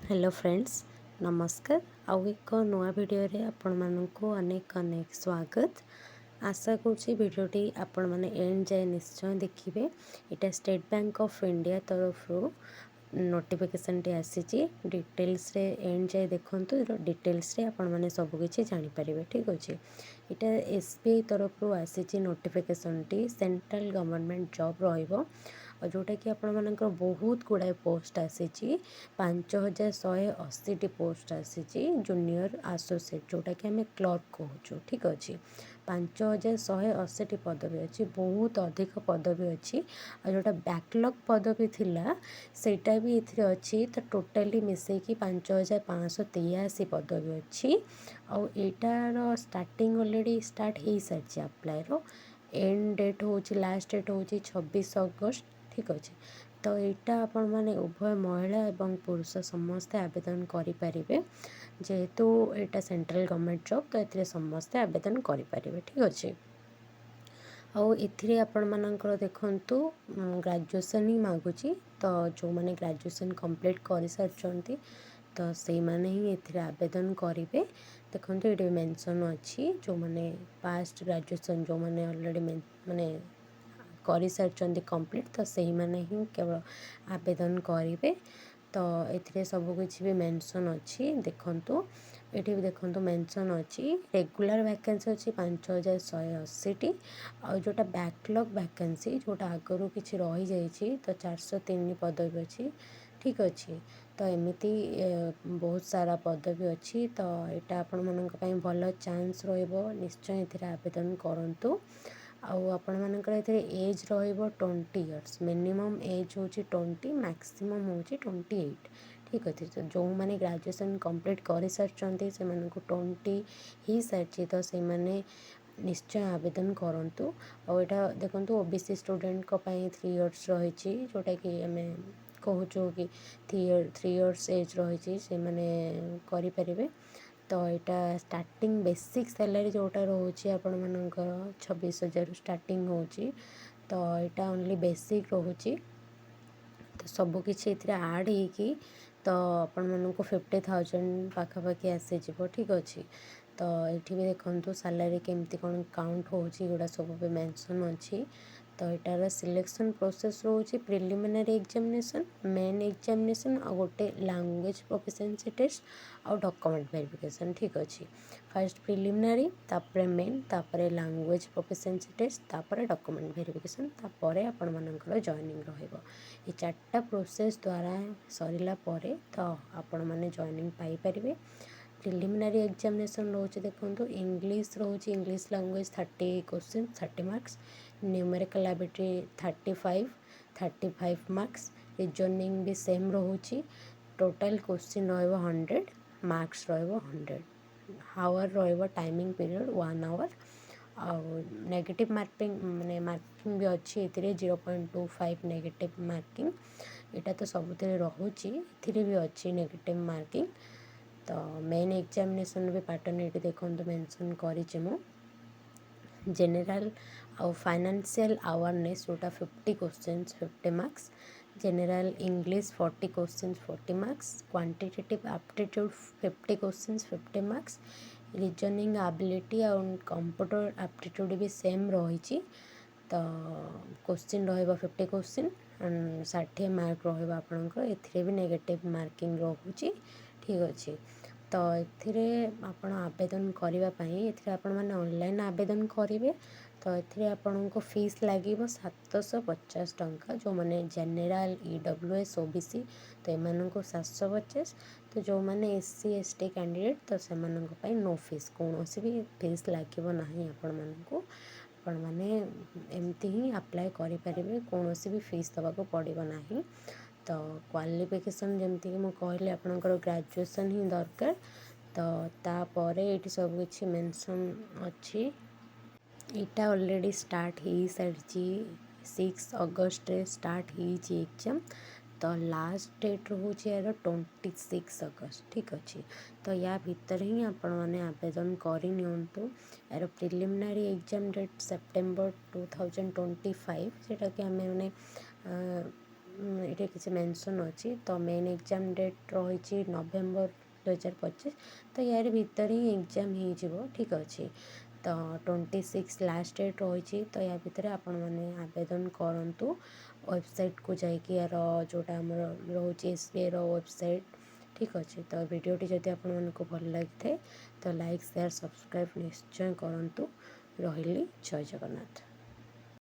Hello friends नमस्कार आउ एक नुआ वीडियो रे आपण मानकु अनेक अनेक स्वागत। आशा करुँची वीडियोटी आपण माने एंड जाए निश्चय देखिए। इटा स्टेट बैंक ऑफ इंडिया तरफ नोटिफिकेशन टी आसी डिटेल्स रे एंड जाए देखंतु डिटेल्स रे आपण माने सब किछि जानि परिबे। ठीक अछि। इटा एसबीआई तरफ आसी notification T central government job रहिबो और जोटा कि आपण मानकर बहुत गुड़ाए पोस्ट आसी 5180 पोस्ट आसी जूनियर एसोसिएट जोटा कि आम क्लर्क कहूँ। ठीक अच्छे 5180 पदवी अच्छी बहुत अधिक पदवी अच्छी और जोटा बैकलॉग पदवी थिला सेटा भी इथे अच्छी तो टोटाली मिसेकी 5583 पदवी अच्छी और एटार स्टार्टिंग ऑलरेडी स्टार्ट हो सारी अप्लाई एंड डेट हूँ लास्ट डेट हूँ 26 अगस्त। ठीक अच्छे तो यहाँ आपण मैंने उभय महिला एवं पुरुष समस्ते आवेदन करें जेहेतु यहाँ सेंट्रल गवर्नमेंट जॉब तो ये समस्ते आवेदन करें। ठीक अच्छे आउ एथिरे आपण मानकर देखंतु ग्रेजुएशन ही मागुची तो जो मैंने ग्रेजुएशन कंप्लीट कर सारी तो से माने ही एथिरे आवेदन करेंगे। देखो ये मेंशन अच्छी जो मैंने पास्ट ग्रेजुएशन जो मैंने ऑलरेडी माने कर सारी कंप्लीट तो सही माने ही केवल आवेदन करेंगे। तो ये सब किसी भी मेंशन अच्छी देखंतु ये भी देखंतु मेंशन अच्छी रेगुलर वैकेंसी अच्छी 5180 और जोटा बैकलॉग वैकेंसी जोटा आगरू किसी रही जाइए तो 403 पदवी अच्छी। ठीक अच्छे तो एमती बहुत सारा पदवी अच्छी तो यहाँ आपण मानक भल चांस निश्चय ये आवेदन करूँ। आपण मानकर एज र20 इयर्स मिनिमम एज हूँ 20 मैक्सिमम हूँ 28। ठीक अच्छे तो जो मैंने ग्रेजुएशन कंप्लीट कर सारी से 20 ही सारी तो से मैंने निश्चय आवेदन करूँ। और यहाँ देखो ओबीसी स्टूडेंट 3 इयर्स रही जोटा कि आम कहूँ कि 3 इयर्स एज रही से मैंने करें। तो यहाँ स्टार्टिंग बेसिक सैलरी जोटा रोचे आपण मानकर 26,000 स्टार्टिंग होची तो यहाँ ओनली बेसिक रोचे तो सबकि आड हो तो आपण मानक 50,000 पाखापाखि आसीज। ठीक अच्छे तो ये भी देखो सैलरी केमती कौन काउंट होगा सब भी मेंशन अच्छी। तो यार सिलेक्शन प्रोसेस रोचे प्रिलिमिनरी एग्जामिनेशन मेन एग्जामिनेशन और गोटे लैंग्वेज प्रोफिशिएंसी टेस्ट और डॉक्यूमेंट वेरिफिकेशन। ठीक अच्छे फर्स्ट प्रिलिमिनरी तापर मेन तापर लैंग्वेज प्रोफिशिएंसी टेस्ट तापर डॉक्यूमेंट वेरिफिकेशन तापर आपण मानकर जॉइनिंग रहिबो। ये 4टा प्रोसेस द्वारा सरिला परे तो आपण माने जॉइनिंग पाई परिबे। प्रिलिमिनरी एग्जामिनेशन रोचे देखो इंग्लिश रोचे English language 30 question 30 marks numerical ability 35 marks reasoning भी सेम रोचे टोटल क्वेश्चन रहिबो 100 मार्क्स रहिबो 100 आवर रहिबो टाइमिंग पीरियड 1 आवर और नेगेटिव मार्किंग माने मार्किंग भी अच्छी ए 0.25 नेगेटिव मार्किंग यहाँ तो सब रोचे ए भी अच्छी नेगेटिव मार्किंग। तो मेन एग्जामिनेशन भी पैटर्न ये देखो मेंशन करिछि मु जनरल और फाइनेंशियल अवेयरनेस जोटा 50 questions 50 marks general English 40 questions 40 marks quantitative aptitude 50 questions 50 marks reasoning ability और कंप्यूटर एप्टीट्यूड भी सेम रही। तो क्वेश्चन रहिबा 50 क्वेश्चन 60 मार्क रहिबा आपनकर एथिरे भी नेगेटिव मार्किंग रोचे। ठीक अच्छे तो ये आपण आवेदन करने आपण मैंने ऑनलाइन आवेदन करेंगे तो ये आपण को फीस लगे 750 टंका जो मैंने जेनेल EWS OBC तो एम को 750 तो जो मैंने SC ST कैंडिडेट तो से नो फीस कौन भी फीस लगे ना आपण मानक आपण मैंने एमती ही अप्लाई करें कौन भी फीस दवाक पड़ो ना। तो क्वालिफिकेशन जमती कि मुझे कहली आपंकर ग्रेजुएशन ही दरकार तो तापर ये सब किसी मेंशन अच्छी यहाँ ऑलरेडी स्टार्ट हो सारी 6 अगस्त रे स्टार्ट हो एग्जाम तो लास्ट डेट रोचे यार 26 अगस्त। ठीक अच्छे तो या भितर ही आपण मैंने आवेदन करनी यार प्रिलिमिनरी एग्जाम डेट सेप्टेम्बर 2025 सेटा कि आम मैंने ଏଠି କିଛି ମେନସନ୍ ଅଛି। ତ ମେନ୍ ଏକ୍ଜାମ୍ ଡେଟ୍ ରହିଛି ନଭେମ୍ବର 2025। ତ ୟାରି ଭିତରେ ହିଁ ଏକ୍ଜାମ୍ ହେଇଯିବ, ଠିକ୍ ଅଛି। ତ 26 ଲାଷ୍ଟ ଡେଟ୍ ରହିଛି। ତ ୟା ଭିତରେ ଆପଣମାନେ ଆବେଦନ କରନ୍ତୁ ୱେବସାଇଟ୍କୁ ଯାଇକି, ୟାର ଯେଉଁଟା ଆମର ରହୁଛି SBIର ୱେବସାଇଟ୍, ଠିକ୍ ଅଛି। ତ ଭିଡ଼ିଓଟି ଯଦି ଆପଣମାନଙ୍କୁ ଭଲ ଲାଗିଥାଏ ତ ଲାଇକ୍, ସେୟାର, ସବସ୍କ୍ରାଇବ୍ ନିଶ୍ଚୟ କରନ୍ତୁ। ରହିଲି, ଜୟ ଜଗନ୍ନାଥ।